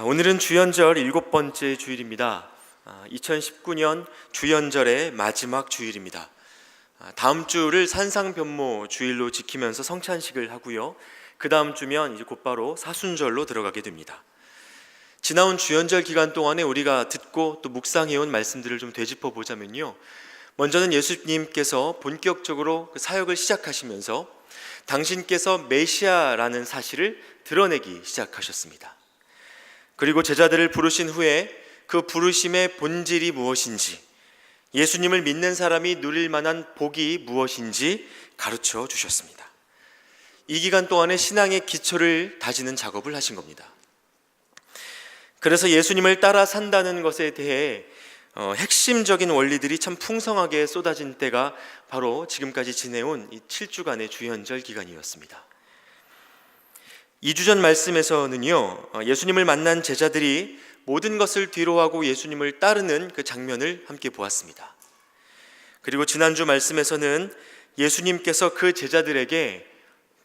오늘은 주연절 7번째 주일입니다. 2019년 주연절의 마지막 주일입니다. 다음 주를 산상변모 주일로 지키면서 성찬식을 하고요. 그 다음 주면 이제 곧바로 사순절로 들어가게 됩니다. 지나온 주연절 기간 동안에 우리가 듣고 또 묵상해온 말씀들을 좀 되짚어 보자면요. 먼저는 예수님께서 본격적으로 그 사역을 시작하시면서 당신께서 메시아라는 사실을 드러내기 시작하셨습니다. 그리고 제자들을 부르신 후에 그 부르심의 본질이 무엇인지, 예수님을 믿는 사람이 누릴 만한 복이 무엇인지 가르쳐 주셨습니다. 이 기간 동안에 신앙의 기초를 다지는 작업을 하신 겁니다. 그래서 예수님을 따라 산다는 것에 대해 핵심적인 원리들이 참 풍성하게 쏟아진 때가 바로 지금까지 지내온 이 7주간의 주연절 기간이었습니다. 2주 전 말씀에서는요, 예수님을 만난 제자들이 모든 것을 뒤로하고 예수님을 따르는 그 장면을 함께 보았습니다. 그리고 지난주 말씀에서는 예수님께서 그 제자들에게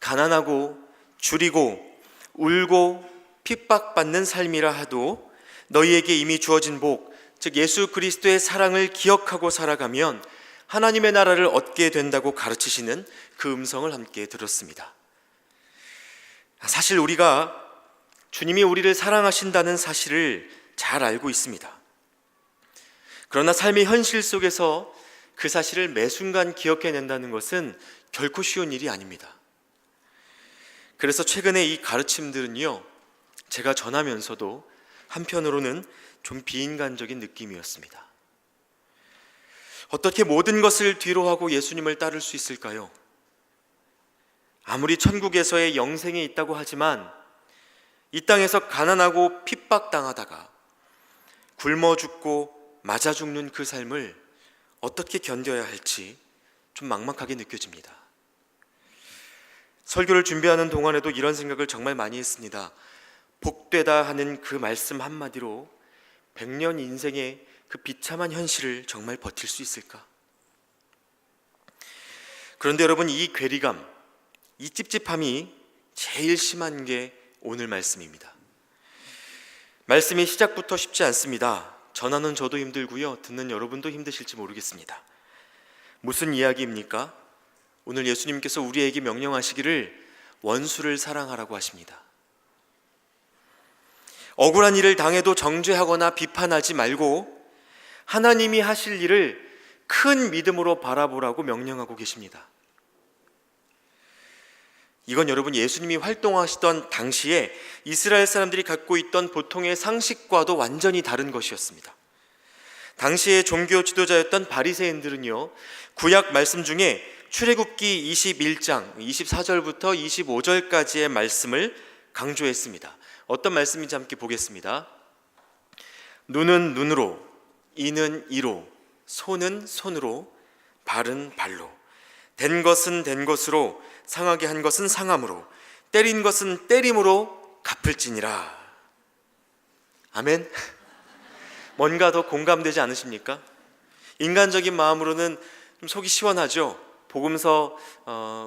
가난하고 줄이고 울고 핍박받는 삶이라 하도 너희에게 이미 주어진 복, 즉 예수 그리스도의 사랑을 기억하고 살아가면 하나님의 나라를 얻게 된다고 가르치시는 그 음성을 함께 들었습니다. 사실 우리가 주님이 우리를 사랑하신다는 사실을 잘 알고 있습니다. 그러나 삶의 현실 속에서 그 사실을 매 순간 기억해낸다는 것은 결코 쉬운 일이 아닙니다. 그래서 최근에 이 가르침들은요, 제가 전하면서도 한편으로는 좀 비인간적인 느낌이었습니다. 어떻게 모든 것을 뒤로하고 예수님을 따를 수 있을까요? 아무리 천국에서의 영생이 있다고 하지만 이 땅에서 가난하고 핍박당하다가 굶어 죽고 맞아 죽는 그 삶을 어떻게 견뎌야 할지 좀 막막하게 느껴집니다. 설교를 준비하는 동안에도 이런 생각을 정말 많이 했습니다. 복되다 하는 그 말씀 한마디로 100년 인생의 그 비참한 현실을 정말 버틸 수 있을까? 그런데 여러분, 이 괴리감, 이 찝찝함이 제일 심한 게 오늘 말씀입니다. 말씀이 시작부터 쉽지 않습니다. 전하는 저도 힘들고요, 듣는 여러분도 힘드실지 모르겠습니다. 무슨 이야기입니까? 오늘 예수님께서 우리에게 명령하시기를 원수를 사랑하라고 하십니다. 억울한 일을 당해도 정죄하거나 비판하지 말고 하나님이 하실 일을 큰 믿음으로 바라보라고 명령하고 계십니다. 이건 여러분, 예수님이 활동하시던 당시에 이스라엘 사람들이 갖고 있던 보통의 상식과도 완전히 다른 것이었습니다. 당시의 종교 지도자였던 바리새인들은요, 구약 말씀 중에 출애굽기 21장 24절부터 25절까지의 말씀을 강조했습니다. 어떤 말씀인지 함께 보겠습니다. 눈은 눈으로, 이는 이로, 손은 손으로, 발은 발로, 된 것은 된 것으로, 상하게 한 것은 상함으로, 때린 것은 때림으로 갚을지니라. 아멘. 뭔가 더 공감되지 않으십니까? 인간적인 마음으로는 좀 속이 시원하죠. 복음서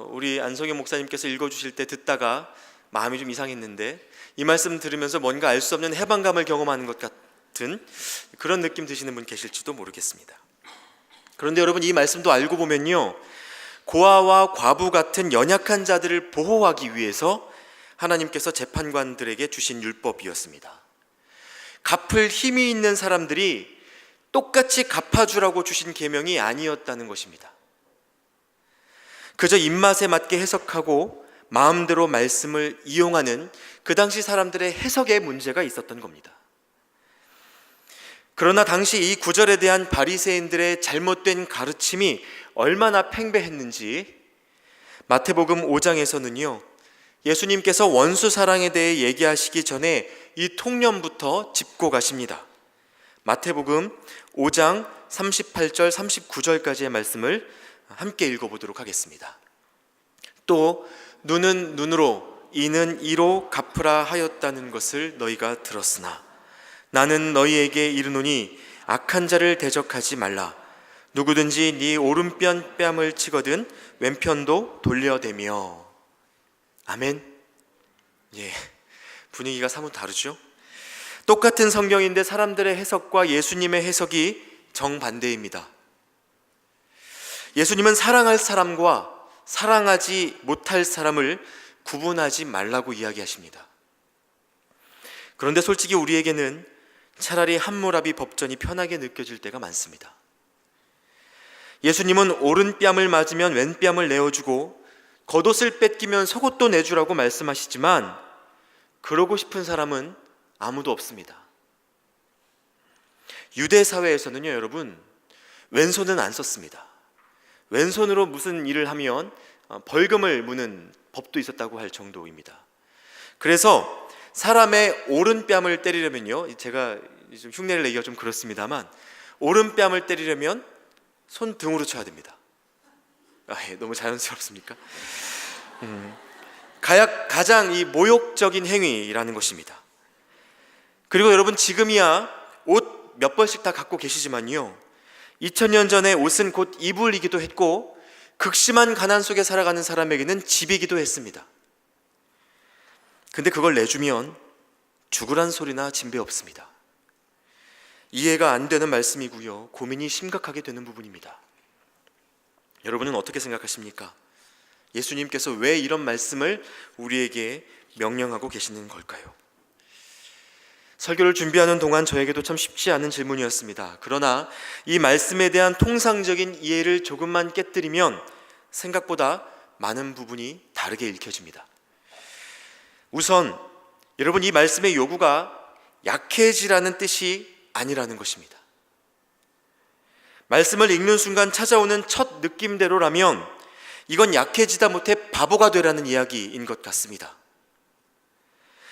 우리 안성현 목사님께서 읽어주실 때 듣다가 마음이 좀 이상했는데, 이 말씀 들으면서 뭔가 알 수 없는 해방감을 경험하는 것 같은 그런 느낌 드시는 분 계실지도 모르겠습니다. 그런데 여러분, 이 말씀도 알고 보면요, 고아와 과부 같은 연약한 자들을 보호하기 위해서 하나님께서 재판관들에게 주신 율법이었습니다. 갚을 힘이 있는 사람들이 똑같이 갚아주라고 주신 계명이 아니었다는 것입니다. 그저 입맛에 맞게 해석하고 마음대로 말씀을 이용하는 그 당시 사람들의 해석에 문제가 있었던 겁니다. 그러나 당시 이 구절에 대한 바리새인들의 잘못된 가르침이 얼마나 팽배했는지 마태복음 5장에서는요, 예수님께서 원수 사랑에 대해 얘기하시기 전에 이 통념부터 짚고 가십니다. 마태복음 5장 38절 39절까지의 말씀을 함께 읽어보도록 하겠습니다. 또 눈은 눈으로, 이는 이로 갚으라 하였다는 것을 너희가 들었으나 나는 너희에게 이르노니 악한 자를 대적하지 말라. 누구든지 네 오른편 뺨을 치거든 왼편도 돌려대며. 아멘. 예, 분위기가 사뭇 다르죠? 똑같은 성경인데 사람들의 해석과 예수님의 해석이 정반대입니다. 예수님은 사랑할 사람과 사랑하지 못할 사람을 구분하지 말라고 이야기하십니다. 그런데 솔직히 우리에게는 차라리 함무라비 법전이 편하게 느껴질 때가 많습니다. 예수님은 오른뺨을 맞으면 왼뺨을 내어주고 겉옷을 뺏기면 속옷도 내주라고 말씀하시지만 그러고 싶은 사람은 아무도 없습니다. 유대 사회에서는요, 여러분, 왼손은 안 썼습니다. 왼손으로 무슨 일을 하면 벌금을 무는 법도 있었다고 할 정도입니다. 그래서 사람의 오른뺨을 때리려면요, 제가 좀 흉내를 내기가 좀 그렇습니다만 오른뺨을 때리려면 손등으로 쳐야 됩니다. 너무 자연스럽습니까? 가장 이 모욕적인 행위라는 것입니다. 그리고 여러분, 지금이야 옷 몇 벌씩 다 갖고 계시지만요, 2000년 전에 옷은 곧 이불이기도 했고 극심한 가난 속에 살아가는 사람에게는 집이기도 했습니다. 근데 그걸 내주면 죽으란 소리나 진배 없습니다. 이해가 안 되는 말씀이고요, 고민이 심각하게 되는 부분입니다. 여러분은 어떻게 생각하십니까? 예수님께서 왜 이런 말씀을 우리에게 명령하고 계시는 걸까요? 설교를 준비하는 동안 저에게도 참 쉽지 않은 질문이었습니다. 그러나 이 말씀에 대한 통상적인 이해를 조금만 깨뜨리면 생각보다 많은 부분이 다르게 읽혀집니다. 우선 여러분, 이 말씀의 요구가 약해지라는 뜻이 아니라는 것입니다. 말씀을 읽는 순간 찾아오는 첫 느낌대로라면 이건 약해지다 못해 바보가 되라는 이야기인 것 같습니다.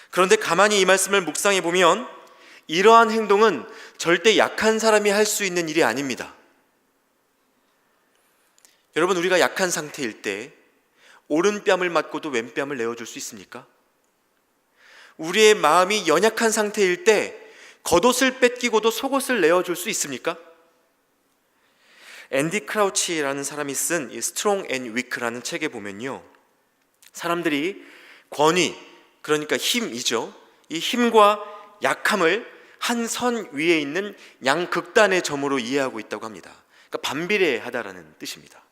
그런데 가만히 이 말씀을 묵상해 보면 이러한 행동은 절대 약한 사람이 할 수 있는 일이 아닙니다. 여러분, 우리가 약한 상태일 때 오른뺨을 맞고도 왼뺨을 내어줄 수 있습니까? 우리의 마음이 연약한 상태일 때 겉옷을 뺏기고도 속옷을 내어줄 수 있습니까? 앤디 크라우치라는 사람이 쓴 스트롱 앤 위크라는 책에 보면요, 사람들이 권위, 그러니까 힘이죠, 이 힘과 약함을 한 선 위에 있는 양극단의 점으로 이해하고 있다고 합니다. 그러니까 반비례하다라는 뜻입니다.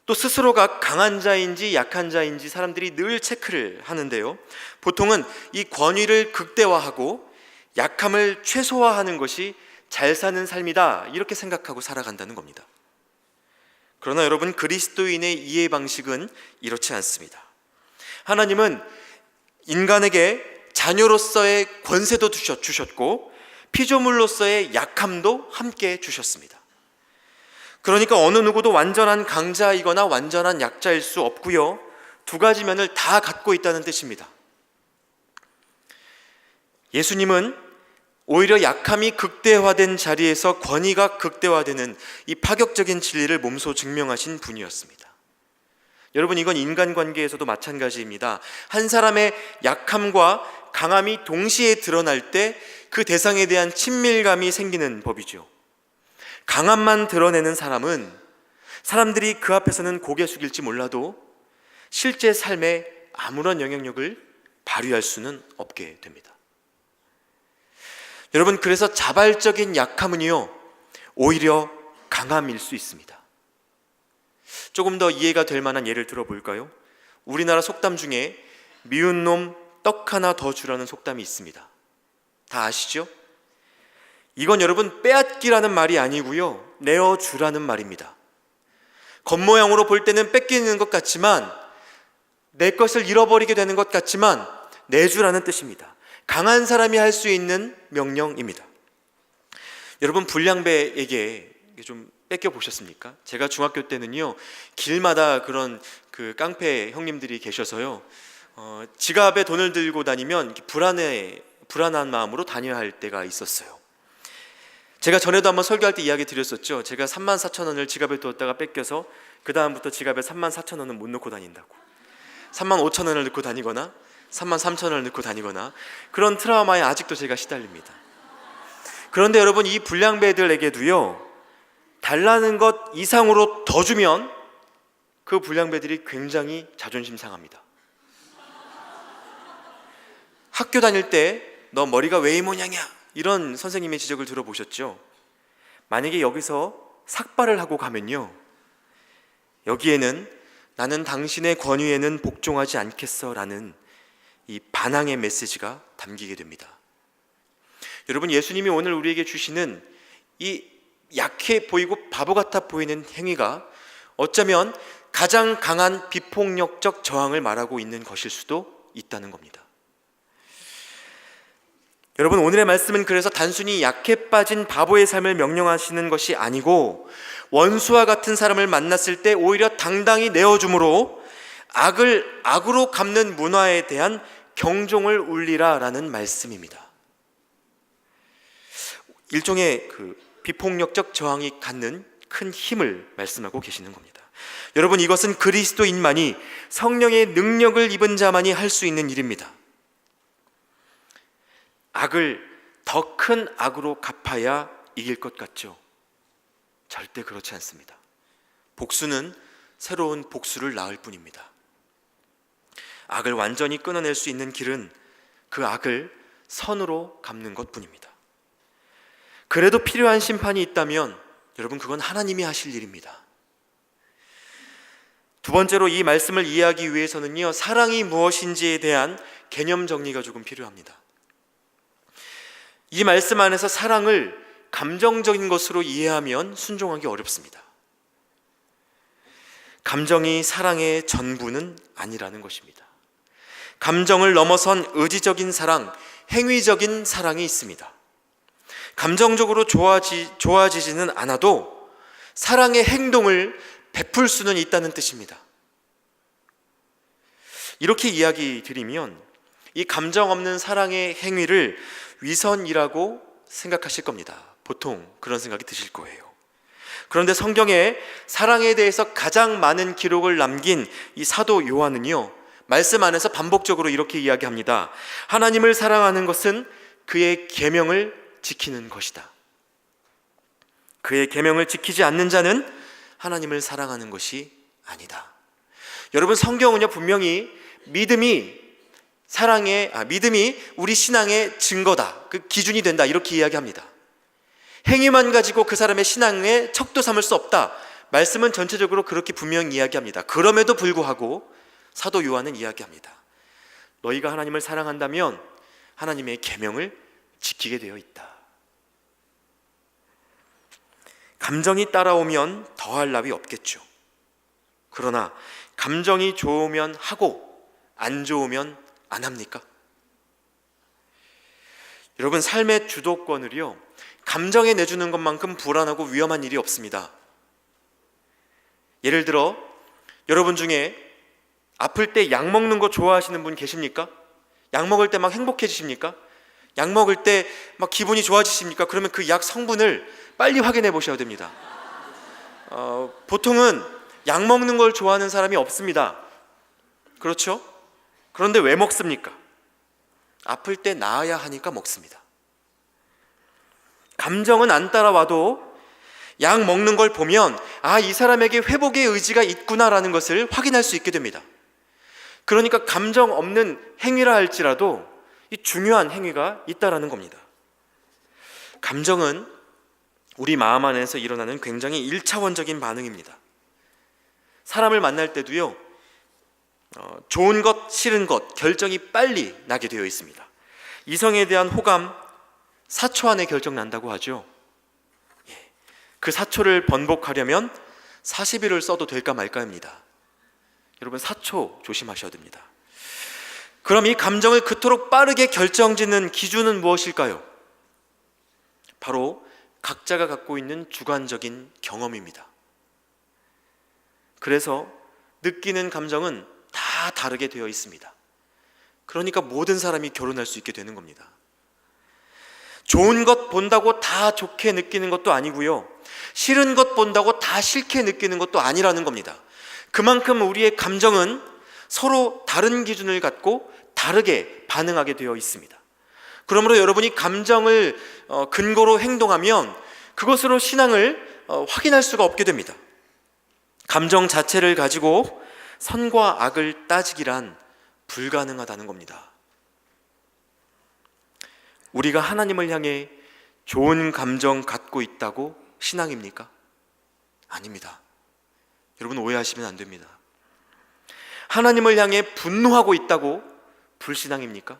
또 스스로가 강한 자인지 약한 자인지 사람들이 늘 체크를 하는데요, 보통은 이 권위를 극대화하고 약함을 최소화하는 것이 잘 사는 삶이다, 이렇게 생각하고 살아간다는 겁니다. 그러나 여러분, 그리스도인의 이해 방식은 이렇지 않습니다. 하나님은 인간에게 자녀로서의 권세도 주셨고 피조물로서의 약함도 함께 주셨습니다. 그러니까 어느 누구도 완전한 강자이거나 완전한 약자일 수 없고요, 두 가지 면을 다 갖고 있다는 뜻입니다. 예수님은 오히려 약함이 극대화된 자리에서 권위가 극대화되는 이 파격적인 진리를 몸소 증명하신 분이었습니다. 여러분, 이건 인간관계에서도 마찬가지입니다. 한 사람의 약함과 강함이 동시에 드러날 때 그 대상에 대한 친밀감이 생기는 법이죠. 강함만 드러내는 사람은 사람들이 그 앞에서는 고개 숙일지 몰라도 실제 삶에 아무런 영향력을 발휘할 수는 없게 됩니다. 여러분, 그래서 자발적인 약함은요, 오히려 강함일 수 있습니다. 조금 더 이해가 될 만한 예를 들어볼까요? 우리나라 속담 중에 미운 놈 떡 하나 더 주라는 속담이 있습니다. 다 아시죠? 이건 여러분, 빼앗기라는 말이 아니고요, 내어주라는 말입니다. 겉모양으로 볼 때는 뺏기는 것 같지만, 내 것을 잃어버리게 되는 것 같지만 내주라는 뜻입니다. 강한 사람이 할 수 있는 명령입니다. 여러분, 불량배에게 좀 뺏겨 보셨습니까? 제가 중학교 때는요, 길마다 그런 그 깡패 형님들이 계셔서요, 지갑에 돈을 들고 다니면 불안한 마음으로 다녀야 할 때가 있었어요. 제가 전에도 한번 설교할 때 이야기 드렸었죠. 제가 34,000원을 지갑에 두었다가 뺏겨서 그 다음부터 지갑에 34,000원은 못 넣고 다닌다고, 35,000원을 넣고 다니거나 33,000원을 넣고 다니거나, 그런 트라우마에 아직도 제가 시달립니다. 그런데 여러분, 이 불량배들에게도요, 달라는 것 이상으로 더 주면 그 불량배들이 굉장히 자존심 상합니다. 학교 다닐 때 너 머리가 왜 이 모양이야? 이런 선생님의 지적을 들어보셨죠? 만약에 여기서 삭발을 하고 가면요, 여기에는 나는 당신의 권위에는 복종하지 않겠어 라는 이 반항의 메시지가 담기게 됩니다. 여러분, 예수님이 오늘 우리에게 주시는 이 약해 보이고 바보 같아 보이는 행위가 어쩌면 가장 강한 비폭력적 저항을 말하고 있는 것일 수도 있다는 겁니다. 여러분, 오늘의 말씀은 그래서 단순히 약해 빠진 바보의 삶을 명령하시는 것이 아니고 원수와 같은 사람을 만났을 때 오히려 당당히 내어줌으로 악을 악으로 갚는 문화에 대한 경종을 울리라 라는 말씀입니다. 일종의 비폭력적 저항이 갖는 큰 힘을 말씀하고 계시는 겁니다. 여러분, 이것은 그리스도인만이, 성령의 능력을 입은 자만이 할 수 있는 일입니다. 악을 더 큰 악으로 갚아야 이길 것 같죠? 절대 그렇지 않습니다. 복수는 새로운 복수를 낳을 뿐입니다. 악을 완전히 끊어낼 수 있는 길은 그 악을 선으로 갚는 것뿐입니다. 그래도 필요한 심판이 있다면 여러분, 그건 하나님이 하실 일입니다. 두 번째로 이 말씀을 이해하기 위해서는요, 사랑이 무엇인지에 대한 개념 정리가 조금 필요합니다. 이 말씀 안에서 사랑을 감정적인 것으로 이해하면 순종하기 어렵습니다. 감정이 사랑의 전부는 아니라는 것입니다. 감정을 넘어선 의지적인 사랑, 행위적인 사랑이 있습니다. 감정적으로 좋아지지는 않아도 사랑의 행동을 베풀 수는 있다는 뜻입니다. 이렇게 이야기 드리면 이 감정 없는 사랑의 행위를 위선이라고 생각하실 겁니다. 보통 그런 생각이 드실 거예요. 그런데 성경에 사랑에 대해서 가장 많은 기록을 남긴 이 사도 요한은요, 말씀 안에서 반복적으로 이렇게 이야기합니다. 하나님을 사랑하는 것은 그의 계명을 지키는 것이다. 그의 계명을 지키지 않는 자는 하나님을 사랑하는 것이 아니다. 여러분, 성경은요, 분명히 믿음이 우리 신앙의 증거다, 그 기준이 된다, 이렇게 이야기합니다. 행위만 가지고 그 사람의 신앙에 척도 삼을 수 없다, 말씀은 전체적으로 그렇게 분명히 이야기합니다. 그럼에도 불구하고 사도 요한은 이야기합니다. 너희가 하나님을 사랑한다면 하나님의 계명을 지키게 되어 있다. 감정이 따라오면 더할 나위 없겠죠. 그러나 감정이 좋으면 하고 안 좋으면 안 합니까? 여러분, 삶의 주도권을요, 감정에 내주는 것만큼 불안하고 위험한 일이 없습니다. 예를 들어 여러분 중에 아플 때 약 먹는 거 좋아하시는 분 계십니까? 약 먹을 때 막 행복해지십니까? 약 먹을 때 막 기분이 좋아지십니까? 그러면 그 약 성분을 빨리 확인해 보셔야 됩니다. 보통은 약 먹는 걸 좋아하는 사람이 없습니다. 그렇죠? 그런데 왜 먹습니까? 아플 때 나아야 하니까 먹습니다. 감정은 안 따라와도 약 먹는 걸 보면 이 사람에게 회복의 의지가 있구나라는 것을 확인할 수 있게 됩니다. 그러니까 감정 없는 행위라 할지라도 이 중요한 행위가 있다라는 겁니다. 감정은 우리 마음 안에서 일어나는 굉장히 1차원적인 반응입니다. 사람을 만날 때도요, 좋은 것, 싫은 것 결정이 빨리 나게 되어 있습니다. 이성에 대한 호감 4초 안에 결정 난다고 하죠. 그 4초를 번복하려면 40일을 써도 될까 말까입니다. 여러분, 4초 조심하셔야 됩니다. 그럼 이 감정을 그토록 빠르게 결정짓는 기준은 무엇일까요? 바로 각자가 갖고 있는 주관적인 경험입니다. 그래서 느끼는 감정은 다 다르게 되어 있습니다. 그러니까 모든 사람이 결혼할 수 있게 되는 겁니다. 좋은 것 본다고 다 좋게 느끼는 것도 아니고요, 싫은 것 본다고 다 싫게 느끼는 것도 아니라는 겁니다. 그만큼 우리의 감정은 서로 다른 기준을 갖고 다르게 반응하게 되어 있습니다. 그러므로 여러분이 감정을 근거로 행동하면 그것으로 신앙을 확인할 수가 없게 됩니다. 감정 자체를 가지고 선과 악을 따지기란 불가능하다는 겁니다. 우리가 하나님을 향해 좋은 감정 갖고 있다고 신앙입니까? 아닙니다. 여러분, 오해하시면 안 됩니다. 하나님을 향해 분노하고 있다고 불신앙입니까?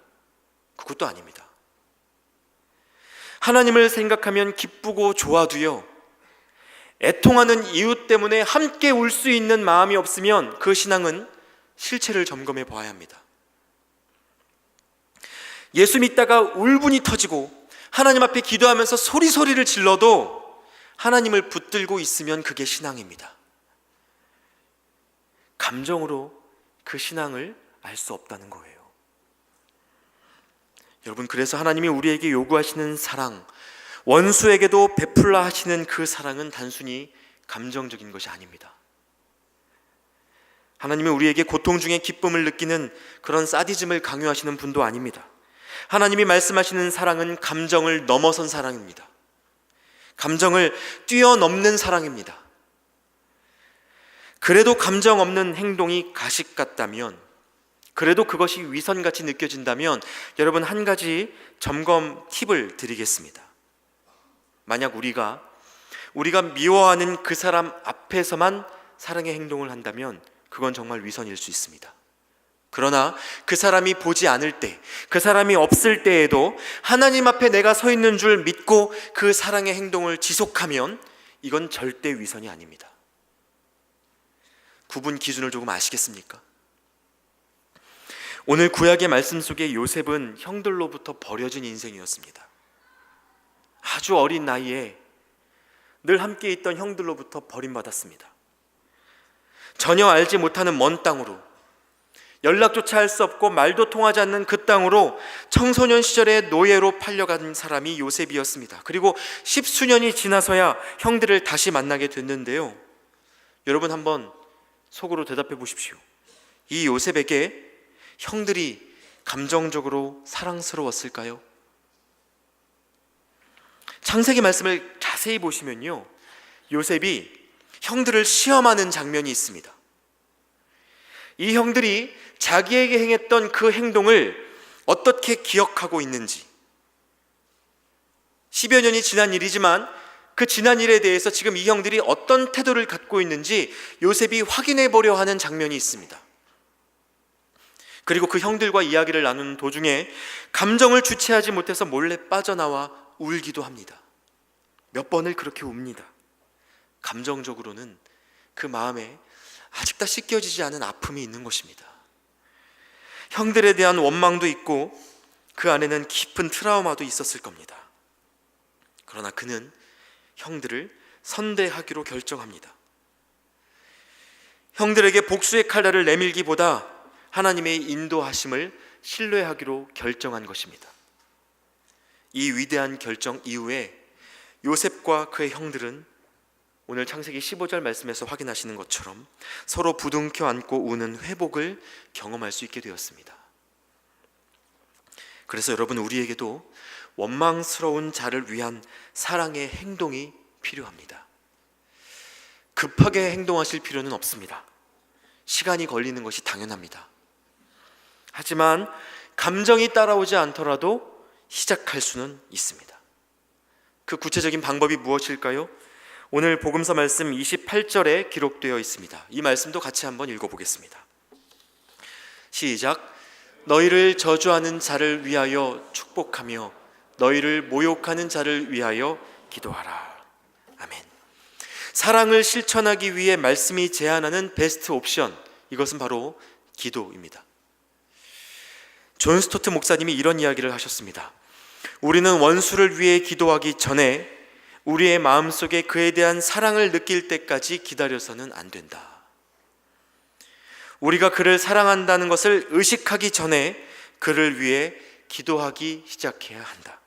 그것도 아닙니다. 하나님을 생각하면 기쁘고 좋아도요, 애통하는 이유 때문에 함께 울 수 있는 마음이 없으면 그 신앙은 실체를 점검해 보아야 합니다. 예수 믿다가 울분이 터지고 하나님 앞에 기도하면서 소리소리를 질러도 하나님을 붙들고 있으면 그게 신앙입니다. 감정으로 그 신앙을 알 수 없다는 거예요. 여러분, 그래서 하나님이 우리에게 요구하시는 사랑, 원수에게도 베풀라 하시는 그 사랑은 단순히 감정적인 것이 아닙니다. 하나님은 우리에게 고통 중에 기쁨을 느끼는 그런 사디즘을 강요하시는 분도 아닙니다. 하나님이 말씀하시는 사랑은 감정을 넘어선 사랑입니다. 감정을 뛰어넘는 사랑입니다. 그래도 감정 없는 행동이 가식 같다면, 그래도 그것이 위선같이 느껴진다면 여러분, 한 가지 점검 팁을 드리겠습니다. 만약 우리가 미워하는 그 사람 앞에서만 사랑의 행동을 한다면 그건 정말 위선일 수 있습니다. 그러나 그 사람이 보지 않을 때, 그 사람이 없을 때에도 하나님 앞에 내가 서 있는 줄 믿고 그 사랑의 행동을 지속하면 이건 절대 위선이 아닙니다. 구분 기준을 조금 아시겠습니까? 오늘 구약의 말씀 속에 요셉은 형들로부터 버려진 인생이었습니다. 아주 어린 나이에 늘 함께 있던 형들로부터 버림받았습니다. 전혀 알지 못하는 먼 땅으로, 연락조차 할 수 없고 말도 통하지 않는 그 땅으로 청소년 시절에 노예로 팔려간 사람이 요셉이었습니다. 그리고 10수년이 지나서야 형들을 다시 만나게 됐는데요, 여러분 한번 속으로 대답해 보십시오. 이 요셉에게 형들이 감정적으로 사랑스러웠을까요? 창세기 말씀을 자세히 보시면요, 요셉이 형들을 시험하는 장면이 있습니다. 이 형들이 자기에게 행했던 그 행동을 어떻게 기억하고 있는지, 10여 년이 지난 일이지만 그 지난 일에 대해서 지금 이 형들이 어떤 태도를 갖고 있는지 요셉이 확인해 보려 하는 장면이 있습니다. 그리고 그 형들과 이야기를 나누는 도중에 감정을 주체하지 못해서 몰래 빠져나와 울기도 합니다. 몇 번을 그렇게 웁니다. 감정적으로는 그 마음에 아직 다 씻겨지지 않은 아픔이 있는 것입니다. 형들에 대한 원망도 있고 그 안에는 깊은 트라우마도 있었을 겁니다. 그러나 그는 형들을 선대하기로 결정합니다. 형들에게 복수의 칼날을 내밀기보다 하나님의 인도하심을 신뢰하기로 결정한 것입니다. 이 위대한 결정 이후에 요셉과 그의 형들은 오늘 창세기 15절 말씀에서 확인하시는 것처럼 서로 부둥켜 안고 우는 회복을 경험할 수 있게 되었습니다. 그래서 여러분, 우리에게도 원망스러운 자를 위한 사랑의 행동이 필요합니다. 급하게 행동하실 필요는 없습니다. 시간이 걸리는 것이 당연합니다. 하지만 감정이 따라오지 않더라도 시작할 수는 있습니다. 그 구체적인 방법이 무엇일까요? 오늘 복음서 말씀 28절에 기록되어 있습니다. 이 말씀도 같이 한번 읽어보겠습니다. 시작. 너희를 저주하는 자를 위하여 축복하며 너희를 모욕하는 자를 위하여 기도하라. 아멘. 사랑을 실천하기 위해 말씀이 제안하는 베스트 옵션, 이것은 바로 기도입니다. 존 스토트 목사님이 이런 이야기를 하셨습니다. 우리는 원수를 위해 기도하기 전에 우리의 마음속에 그에 대한 사랑을 느낄 때까지 기다려서는 안 된다. 우리가 그를 사랑한다는 것을 의식하기 전에 그를 위해 기도하기 시작해야 한다.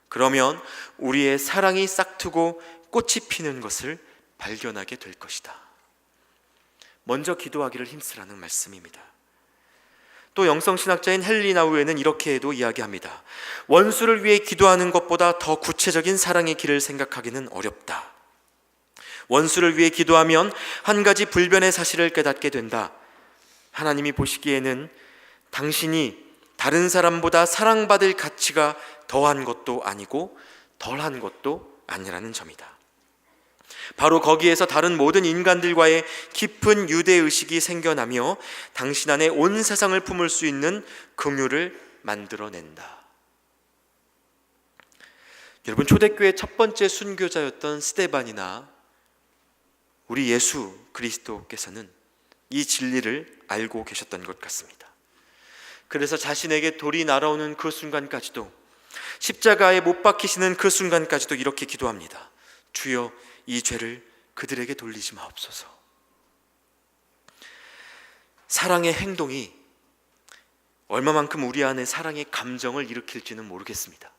그러면 우리의 사랑이 싹트고 꽃이 피는 것을 발견하게 될 것이다. 먼저 기도하기를 힘쓰라는 말씀입니다. 또 영성신학자인 헨리 나우에는 이렇게도 이야기합니다. 원수를 위해 기도하는 것보다 더 구체적인 사랑의 길을 생각하기는 어렵다. 원수를 위해 기도하면 한 가지 불변의 사실을 깨닫게 된다. 하나님이 보시기에는 당신이 다른 사람보다 사랑받을 가치가 더한 것도 아니고 덜한 것도 아니라는 점이다. 바로 거기에서 다른 모든 인간들과의 깊은 유대의식이 생겨나며 당신 안에 온 세상을 품을 수 있는 긍휼을 만들어낸다. 여러분, 초대교회 첫 번째 순교자였던 스데반이나 우리 예수 그리스도께서는 이 진리를 알고 계셨던 것 같습니다. 그래서 자신에게 돌이 날아오는 그 순간까지도, 십자가에 못 박히시는 그 순간까지도 이렇게 기도합니다. 주여, 이 죄를 그들에게 돌리지 마옵소서. 사랑의 행동이 얼마만큼 우리 안에 사랑의 감정을 일으킬지는 모르겠습니다.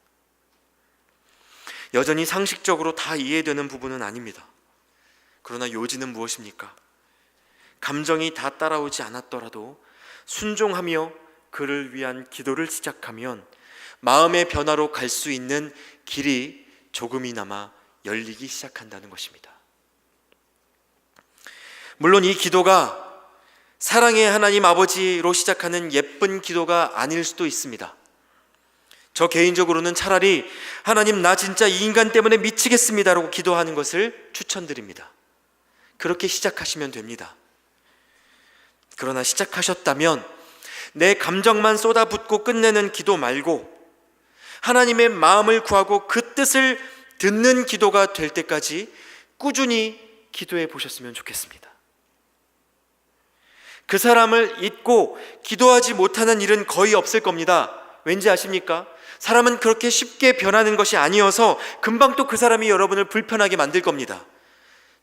여전히 상식적으로 다 이해되는 부분은 아닙니다. 그러나 요지는 무엇입니까? 감정이 다 따라오지 않았더라도 순종하며 그를 위한 기도를 시작하면 마음의 변화로 갈 수 있는 길이 조금이나마 열리기 시작한다는 것입니다. 물론 이 기도가 사랑의 하나님 아버지로 시작하는 예쁜 기도가 아닐 수도 있습니다. 저 개인적으로는 차라리 하나님, 나 진짜 이 인간 때문에 미치겠습니다라고 기도하는 것을 추천드립니다. 그렇게 시작하시면 됩니다. 그러나 시작하셨다면 내 감정만 쏟아붓고 끝내는 기도 말고 하나님의 마음을 구하고 그 뜻을 듣는 기도가 될 때까지 꾸준히 기도해 보셨으면 좋겠습니다. 그 사람을 잊고 기도하지 못하는 일은 거의 없을 겁니다. 왠지 아십니까? 사람은 그렇게 쉽게 변하는 것이 아니어서 금방 또 그 사람이 여러분을 불편하게 만들 겁니다.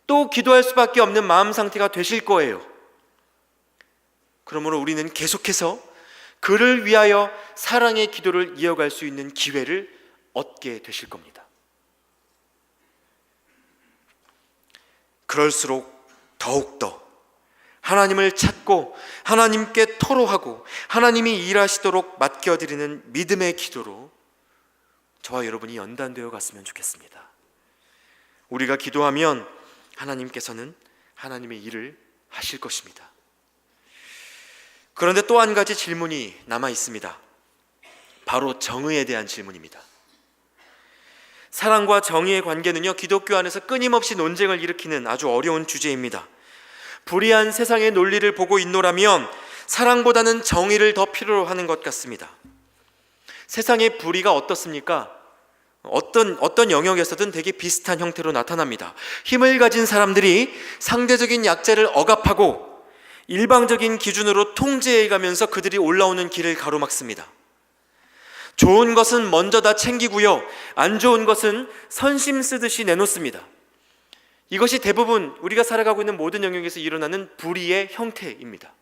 또 기도할 수밖에 없는 마음 상태가 되실 거예요. 그러므로 우리는 계속해서 그를 위하여 사랑의 기도를 이어갈 수 있는 기회를 얻게 되실 겁니다. 그럴수록 더욱더 하나님을 찾고 하나님께 토로하고 하나님이 일하시도록 맡겨드리는 믿음의 기도로 저와 여러분이 연단되어 갔으면 좋겠습니다. 우리가 기도하면 하나님께서는 하나님의 일을 하실 것입니다. 그런데 또 한 가지 질문이 남아 있습니다. 바로 정의에 대한 질문입니다. 사랑과 정의의 관계는요, 기독교 안에서 끊임없이 논쟁을 일으키는 아주 어려운 주제입니다. 불의한 세상의 논리를 보고 있노라면 사랑보다는 정의를 더 필요로 하는 것 같습니다. 세상의 불의가 어떻습니까? 어떤 영역에서든 되게 비슷한 형태로 나타납니다. 힘을 가진 사람들이 상대적인 약자를 억압하고 일방적인 기준으로 통제해가면서 그들이 올라오는 길을 가로막습니다. 좋은 것은 먼저 다 챙기고요, 안 좋은 것은 선심 쓰듯이 내놓습니다. 이것이 대부분 우리가 살아가고 있는 모든 영역에서 일어나는 불의의 형태입니다.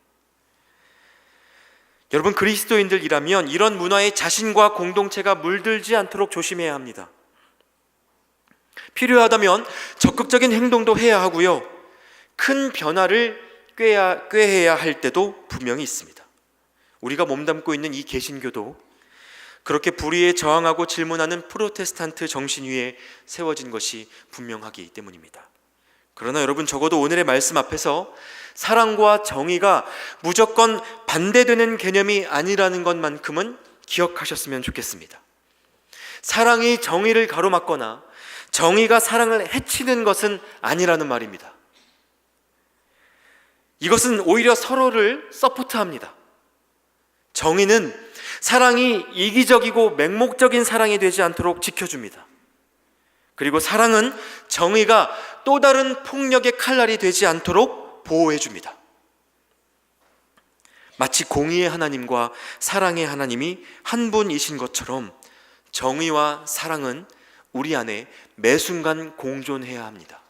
여러분, 그리스도인들이라면 이런 문화에 자신과 공동체가 물들지 않도록 조심해야 합니다. 필요하다면 적극적인 행동도 해야 하고요, 큰 변화를 꾀해야 할 때도 분명히 있습니다. 우리가 몸담고 있는 이 개신교도 그렇게 불의에 저항하고 질문하는 프로테스탄트 정신 위에 세워진 것이 분명하기 때문입니다. 그러나 여러분, 적어도 오늘의 말씀 앞에서 사랑과 정의가 무조건 반대되는 개념이 아니라는 것만큼은 기억하셨으면 좋겠습니다. 사랑이 정의를 가로막거나 정의가 사랑을 해치는 것은 아니라는 말입니다. 이것은 오히려 서로를 서포트합니다. 정의는 사랑이 이기적이고 맹목적인 사랑이 되지 않도록 지켜줍니다. 그리고 사랑은 정의가 또 다른 폭력의 칼날이 되지 않도록 보호해줍니다. 마치 공의의 하나님과 사랑의 하나님이 한 분이신 것처럼 정의와 사랑은 우리 안에 매 순간 공존해야 합니다.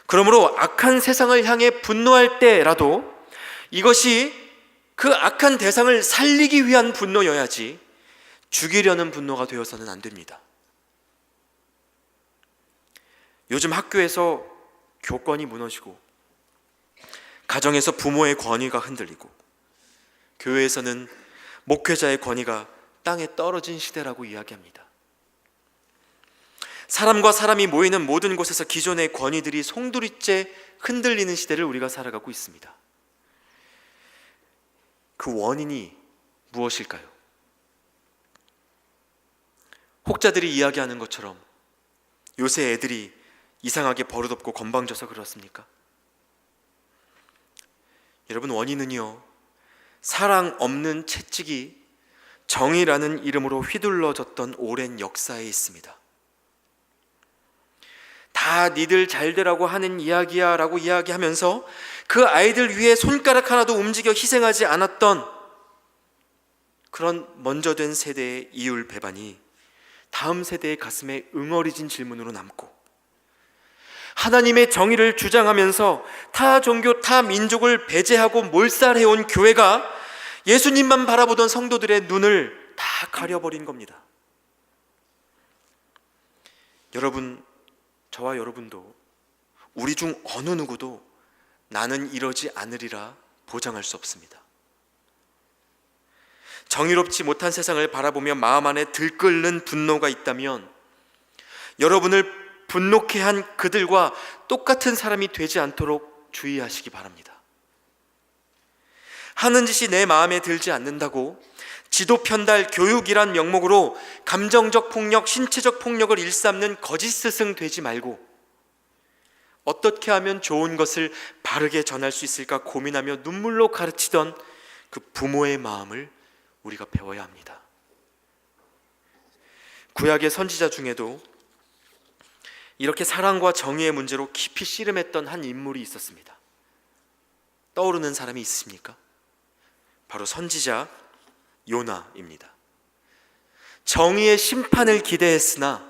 그러므로 악한 세상을 향해 분노할 때라도 이것이 그 악한 대상을 살리기 위한 분노여야지 죽이려는 분노가 되어서는 안 됩니다. 요즘 학교에서 교권이 무너지고 가정에서 부모의 권위가 흔들리고 교회에서는 목회자의 권위가 땅에 떨어진 시대라고 이야기합니다. 사람과 사람이 모이는 모든 곳에서 기존의 권위들이 송두리째 흔들리는 시대를 우리가 살아가고 있습니다. 그 원인이 무엇일까요? 혹자들이 이야기하는 것처럼 요새 애들이 이상하게 버릇없고 건방져서 그렇습니까? 여러분, 원인은요, 사랑 없는 채찍이 정의라는 이름으로 휘둘러졌던 오랜 역사에 있습니다. 다 니들 잘 되라고 하는 이야기야 라고 이야기하면서 그 아이들 위해 손가락 하나도 움직여 희생하지 않았던 그런 먼저 된 세대의 이율 배반이 다음 세대의 가슴에 응어리진 질문으로 남고, 하나님의 정의를 주장하면서 타 종교, 타 민족을 배제하고 몰살해온 교회가 예수님만 바라보던 성도들의 눈을 다 가려버린 겁니다. 여러분, 저와 여러분도, 우리 중 어느 누구도 나는 이러지 않으리라 보장할 수 없습니다. 정의롭지 못한 세상을 바라보며 마음 안에 들끓는 분노가 있다면 여러분을 분노케 한 그들과 똑같은 사람이 되지 않도록 주의하시기 바랍니다. 하는 짓이 내 마음에 들지 않는다고 지도 편달, 교육이란 명목으로 감정적 폭력, 신체적 폭력을 일삼는 거짓 스승 되지 말고 어떻게 하면 좋은 것을 바르게 전할 수 있을까 고민하며 눈물로 가르치던 그 부모의 마음을 우리가 배워야 합니다. 구약의 선지자 중에도 이렇게 사랑과 정의의 문제로 깊이 씨름했던 한 인물이 있었습니다. 떠오르는 사람이 있으십니까? 바로 선지자 요나입니다. 정의의 심판을 기대했으나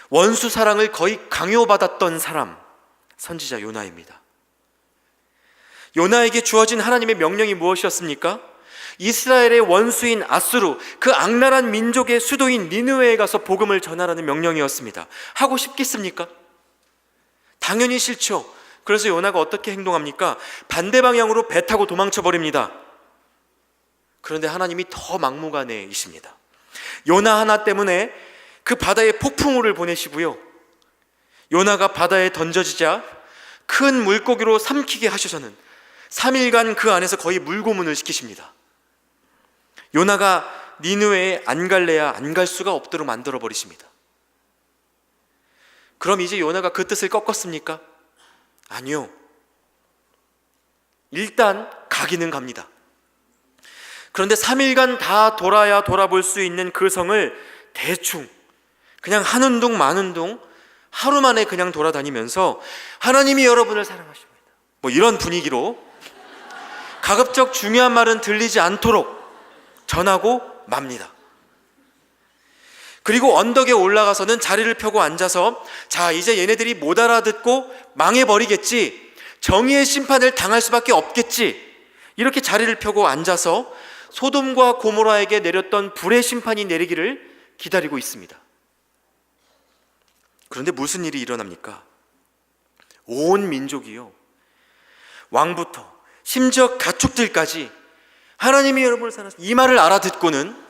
원수 사랑을 거의 강요받았던 사람, 선지자 요나입니다. 요나에게 주어진 하나님의 명령이 무엇이었습니까? 이스라엘의 원수인 아수르, 그 악랄한 민족의 수도인 니느웨에 가서 복음을 전하라는 명령이었습니다. 하고 싶겠습니까? 당연히 싫죠. 그래서 요나가 어떻게 행동합니까? 반대 방향으로 배 타고 도망쳐 버립니다. 그런데 하나님이 더 막무가내이십니다. 요나 하나 때문에 그 바다에 폭풍우를 보내시고요, 요나가 바다에 던져지자 큰 물고기로 삼키게 하셔서는 3일간 그 안에서 거의 물고문을 시키십니다. 요나가 니느웨에 안 갈래야 안 갈 수가 없도록 만들어 버리십니다. 그럼 이제 요나가 그 뜻을 꺾었습니까? 아니요. 일단 가기는 갑니다. 그런데 3일간 다 돌아야 돌아볼 수 있는 그 성을 대충 그냥 하는 둥 마는 둥 하루 만에 그냥 돌아다니면서 하나님이 여러분을 사랑하십니다, 뭐 이런 분위기로 가급적 중요한 말은 들리지 않도록 전하고 맙니다. 그리고 언덕에 올라가서는 자리를 펴고 앉아서 자, 이제 얘네들이 못 알아듣고 망해버리겠지, 정의의 심판을 당할 수밖에 없겠지, 이렇게 자리를 펴고 앉아서 소돔과 고모라에게 내렸던 불의 심판이 내리기를 기다리고 있습니다. 그런데 무슨 일이 일어납니까? 온 민족이요, 왕부터 심지어 가축들까지 하나님이 여러분을 사랑하시는 이 말을 알아듣고는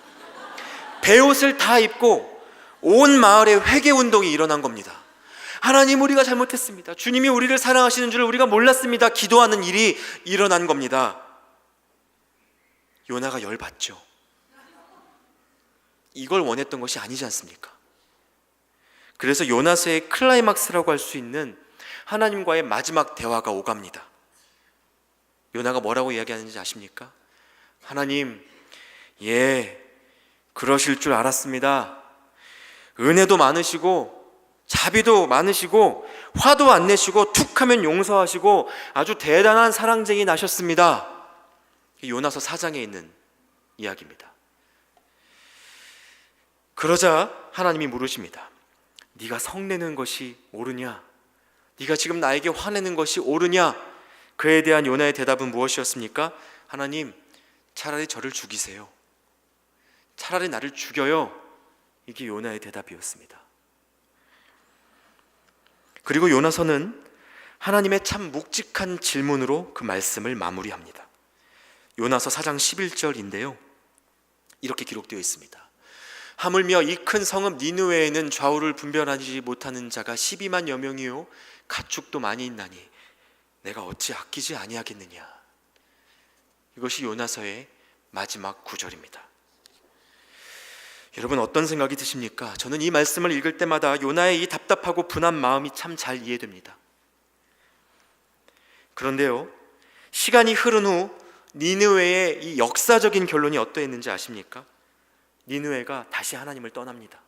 베옷을 다 입고 온 마을에 회개운동이 일어난 겁니다. 하나님, 우리가 잘못했습니다. 주님이 우리를 사랑하시는 줄 우리가 몰랐습니다. 기도하는 일이 일어난 겁니다. 요나가 열받죠. 이걸 원했던 것이 아니지 않습니까? 그래서 요나서의 클라이막스라고 할 수 있는 하나님과의 마지막 대화가 오갑니다. 요나가 뭐라고 이야기하는지 아십니까? 하나님, 예, 그러실 줄 알았습니다. 은혜도 많으시고 자비도 많으시고 화도 안 내시고 툭 하면 용서하시고 아주 대단한 사랑쟁이 나셨습니다. 요나서 4장에 있는 이야기입니다. 그러자 하나님이 물으십니다. 네가 성내는 것이 옳으냐? 네가 지금 나에게 화내는 것이 옳으냐? 그에 대한 요나의 대답은 무엇이었습니까? 하나님, 차라리 저를 죽이세요. 차라리 나를 죽여요. 이게 요나의 대답이었습니다. 그리고 요나서는 하나님의 참 묵직한 질문으로 그 말씀을 마무리합니다. 요나서 4장 11절인데요, 이렇게 기록되어 있습니다. 하물며 이 큰 성읍 니느웨에는 좌우를 분별하지 못하는 자가 12만여 명이요 가축도 많이 있나니 내가 어찌 아끼지 아니하겠느냐. 이것이 요나서의 마지막 구절입니다. 여러분 어떤 생각이 드십니까? 저는 이 말씀을 읽을 때마다 요나의 이 답답하고 분한 마음이 참 잘 이해됩니다. 그런데요, 시간이 흐른 후 니느웨의 이 역사적인 결론이 어떠했는지 아십니까? 니느웨가 다시 하나님을 떠납니다.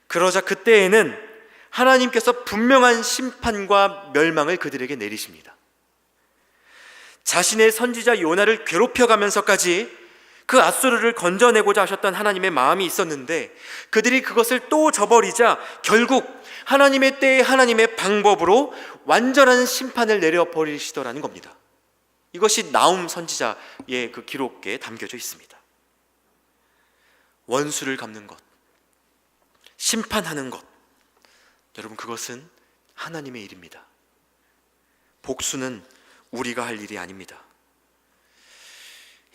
그러자 그때에는 하나님께서 분명한 심판과 멸망을 그들에게 내리십니다. 자신의 선지자 요나를 괴롭혀가면서까지 그 앗수르를 건져내고자 하셨던 하나님의 마음이 있었는데 그들이 그것을 또 저버리자 결국 하나님의 때에 하나님의 방법으로 완전한 심판을 내려버리시더라는 겁니다. 이것이 나움 선지자의 그 기록에 담겨져 있습니다. 원수를 갚는 것, 심판하는 것, 여러분 그것은 하나님의 일입니다. 복수는 우리가 할 일이 아닙니다.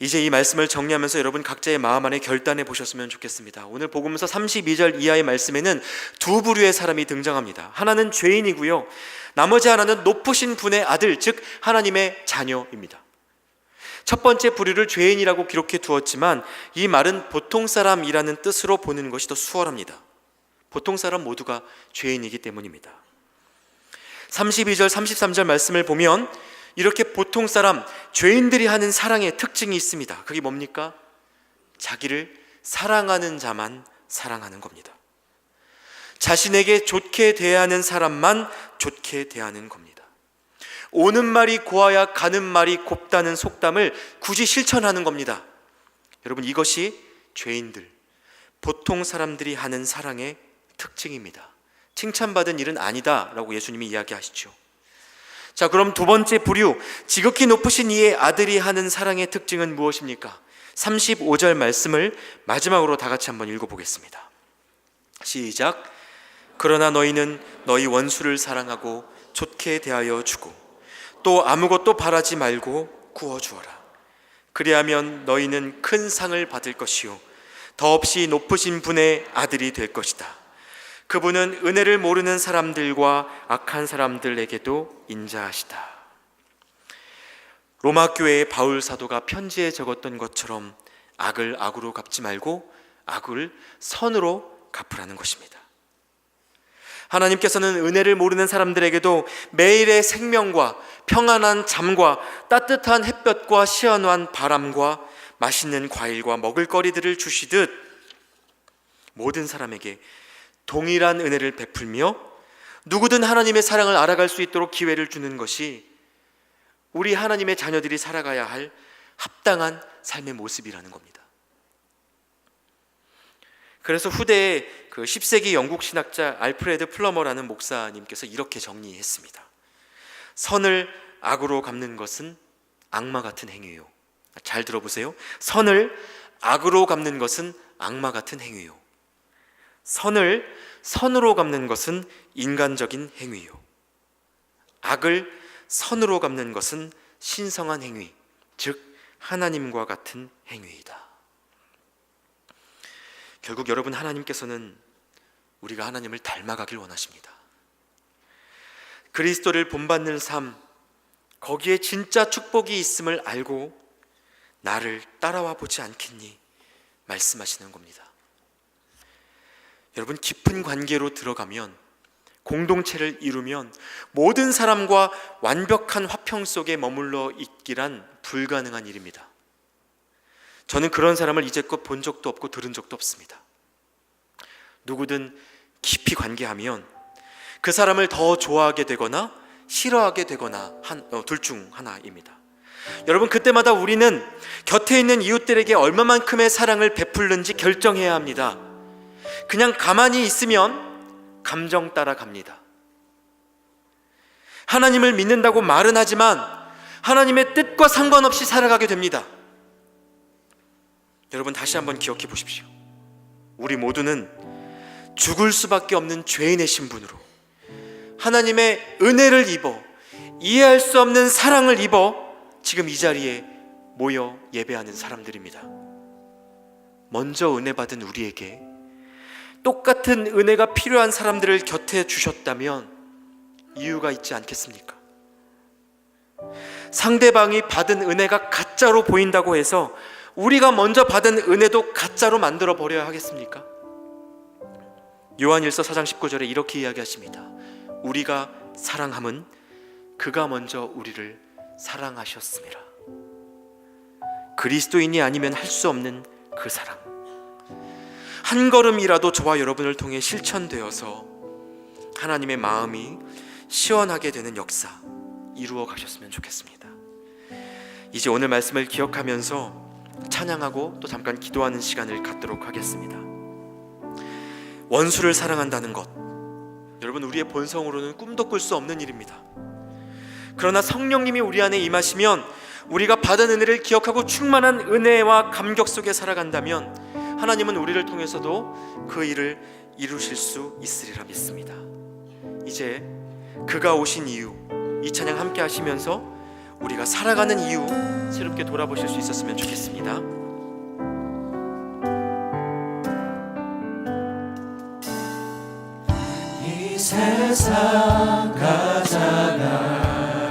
이제 이 말씀을 정리하면서 여러분 각자의 마음 안에 결단해 보셨으면 좋겠습니다. 오늘 복음서 32절 이하의 말씀에는 두 부류의 사람이 등장합니다. 하나는 죄인이고요, 나머지 하나는 높으신 분의 아들, 즉 하나님의 자녀입니다. 첫 번째 부류를 죄인이라고 기록해 두었지만 이 말은 보통 사람이라는 뜻으로 보는 것이 더 수월합니다. 보통 사람 모두가 죄인이기 때문입니다. 32절 33절 말씀을 보면 이렇게 보통 사람, 죄인들이 하는 사랑의 특징이 있습니다. 그게 뭡니까? 자기를 사랑하는 자만 사랑하는 겁니다. 자신에게 좋게 대하는 사람만 좋게 대하는 겁니다. 오는 말이 고와야 가는 말이 곱다는 속담을 굳이 실천하는 겁니다. 여러분 이것이 죄인들, 보통 사람들이 하는 사랑의 특징입니다. 칭찬받은 일은 아니다 라고 예수님이 이야기하시죠. 자, 그럼 두 번째 부류, 지극히 높으신 이의 아들이 하는 사랑의 특징은 무엇입니까? 35절 말씀을 마지막으로 다 같이 한번 읽어보겠습니다. 시작. 그러나 너희는 너희 원수를 사랑하고 좋게 대하여 주고 또 아무것도 바라지 말고 구워주어라. 그리하면 너희는 큰 상을 받을 것이요 더없이 높으신 분의 아들이 될 것이다. 그분은 은혜를 모르는 사람들과 악한 사람들에게도 인자하시다. 로마 교회의 바울 사도가 편지에 적었던 것처럼 악을 악으로 갚지 말고 악을 선으로 갚으라는 것입니다. 하나님께서는 은혜를 모르는 사람들에게도 매일의 생명과 평안한 잠과 따뜻한 햇볕과 시원한 바람과 맛있는 과일과 먹을거리들을 주시듯 모든 사람에게 동일한 은혜를 베풀며 누구든 하나님의 사랑을 알아갈 수 있도록 기회를 주는 것이 우리 하나님의 자녀들이 살아가야 할 합당한 삶의 모습이라는 겁니다. 그래서 후대에 그 10세기 영국 신학자 알프레드 플러머라는 목사님께서 이렇게 정리했습니다. 선을 악으로 갚는 것은 악마 같은 행위요. 잘 들어보세요. 선을 악으로 갚는 것은 악마 같은 행위요. 선을 선으로 갚는 것은 인간적인 행위요. 악을 선으로 갚는 것은 신성한 행위, 즉 하나님과 같은 행위이다. 결국 여러분 하나님께서는 우리가 하나님을 닮아가길 원하십니다. 그리스도를 본받는 삶, 거기에 진짜 축복이 있음을 알고 나를 따라와 보지 않겠니? 말씀하시는 겁니다. 여러분 깊은 관계로 들어가면, 공동체를 이루면 모든 사람과 완벽한 화평 속에 머물러 있기란 불가능한 일입니다. 저는 그런 사람을 이제껏 본 적도 없고 들은 적도 없습니다. 누구든 깊이 관계하면 그 사람을 더 좋아하게 되거나 싫어하게 되거나 둘 중 하나입니다. 여러분 그때마다 우리는 곁에 있는 이웃들에게 얼마만큼의 사랑을 베풀는지 결정해야 합니다. 그냥 가만히 있으면 감정 따라갑니다. 하나님을 믿는다고 말은 하지만 하나님의 뜻과 상관없이 살아가게 됩니다. 여러분 다시 한번 기억해 보십시오. 우리 모두는 죽을 수밖에 없는 죄인의 신분으로 하나님의 은혜를 입어 이해할 수 없는 사랑을 입어 지금 이 자리에 모여 예배하는 사람들입니다. 먼저 은혜 받은 우리에게 똑같은 은혜가 필요한 사람들을 곁에 주셨다면 이유가 있지 않겠습니까? 상대방이 받은 은혜가 가짜로 보인다고 해서 우리가 먼저 받은 은혜도 가짜로 만들어 버려야 하겠습니까? 요한일서 4장 19절에 이렇게 이야기하십니다. 우리가 사랑함은 그가 먼저 우리를 사랑하셨습니다. 그리스도인이 아니면 할 수 없는 그 사랑, 한 걸음이라도 저와 여러분을 통해 실천되어서 하나님의 마음이 시원하게 되는 역사 이루어 가셨으면 좋겠습니다. 이제 오늘 말씀을 기억하면서 찬양하고 또 잠깐 기도하는 시간을 갖도록 하겠습니다. 원수를 사랑한다는 것, 여러분 우리의 본성으로는 꿈도 꿀 수 없는 일입니다. 그러나 성령님이 우리 안에 임하시면, 우리가 받은 은혜를 기억하고 충만한 은혜와 감격 속에 살아간다면 하나님은 우리를 통해서도 그 일을 이루실 수 있으리라 믿습니다. 이제 그가 오신 이유, 이 찬양 함께 하시면서 우리가 살아가는 이유 새롭게 돌아보실 수 있었으면 좋겠습니다. 이 세상 가장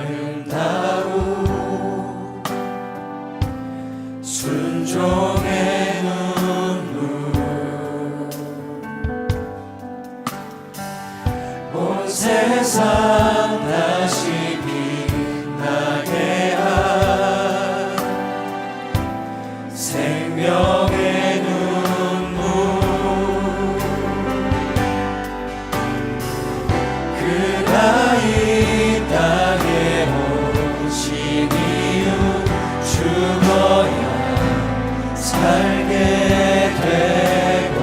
아름다운 순종의 눈물, 온 세상 다시 빛나게 한 생명의 눈물, 그가 이 땅에 오신 이유, 죽어야 살게 되고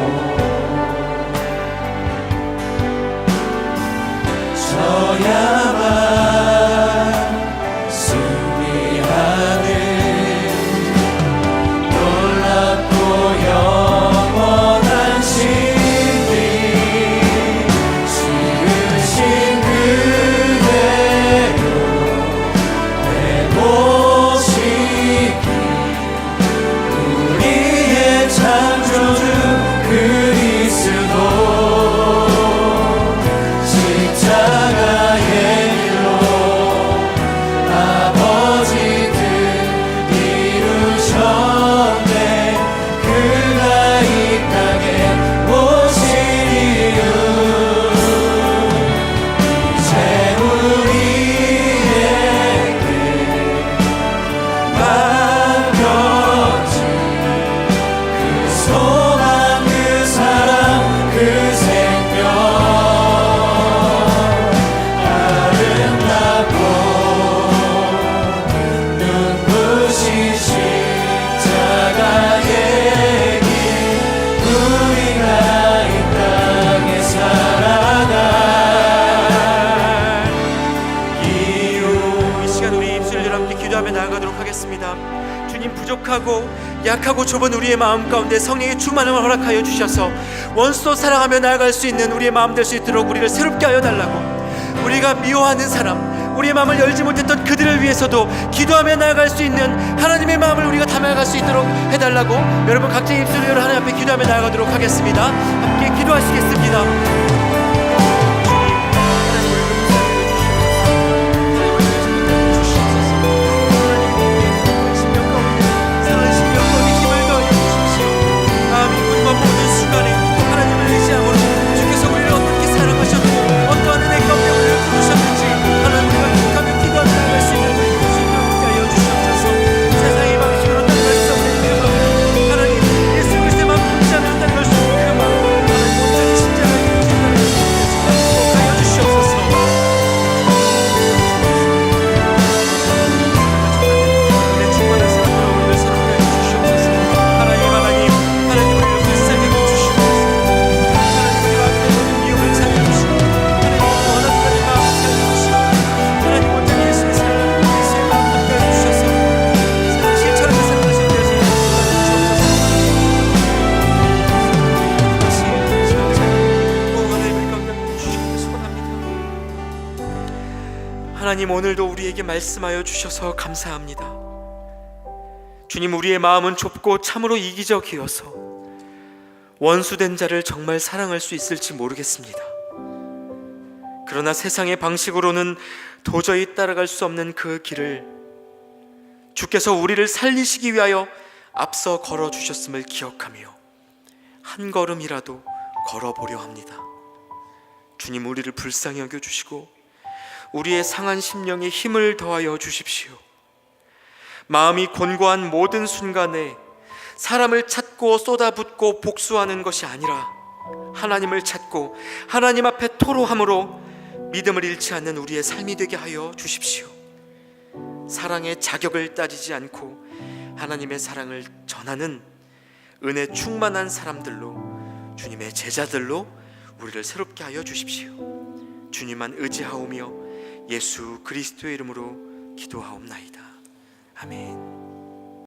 져야만 승리하는 놀랍고 영원한 신비, 지으신 그대로 되보시기, 우리의 창조주 그리스도 십자가의 길로 아버지 뜻 이루셨네. 그가 이 땅에 오신 이유, 이제 우리에게 맡겨진 그 소망, 그 사랑, 그 생명, 아름답고 눈부신 십자가의 길, 우리가 이 땅에 살아갈 이유. 이 시간 우리 입술을 함께 기도하며 나아가도록 하겠습니다. 주님, 부족하고 약하고 좁은 우리의 마음 가운데 성령의 충만함을 허락하여 주셔서 원수도 사랑하며 나아갈 수 있는 우리의 마음 될 수 있도록 우리를 새롭게 하여 달라고, 우리가 미워하는 사람, 우리의 마음을 열지 못했던 그들을 위해서도 기도하며 나아갈 수 있는 하나님의 마음을 우리가 담아갈 수 있도록 해달라고, 여러분 각자의 입술을 열어 하나님 앞에 기도하며 나아가도록 하겠습니다. 함께 기도하시겠습니다. 하나님, 오늘도 우리에게 말씀하여 주셔서 감사합니다. 주님, 우리의 마음은 좁고 참으로 이기적이어서 원수된 자를 정말 사랑할 수 있을지 모르겠습니다. 그러나 세상의 방식으로는 도저히 따라갈 수 없는 그 길을 주께서 우리를 살리시기 위하여 앞서 걸어주셨음을 기억하며 한 걸음이라도 걸어보려 합니다. 주님, 우리를 불쌍히 여겨주시고 우리의 상한 심령에 힘을 더하여 주십시오. 마음이 곤고한 모든 순간에 사람을 찾고 쏟아붓고 복수하는 것이 아니라 하나님을 찾고 하나님 앞에 토로함으로 믿음을 잃지 않는 우리의 삶이 되게 하여 주십시오. 사랑의 자격을 따지지 않고 하나님의 사랑을 전하는 은혜 충만한 사람들로, 주님의 제자들로 우리를 새롭게 하여 주십시오. 주님만 의지하오며 예수 그리스도의 이름으로 기도하옵나이다. 아멘.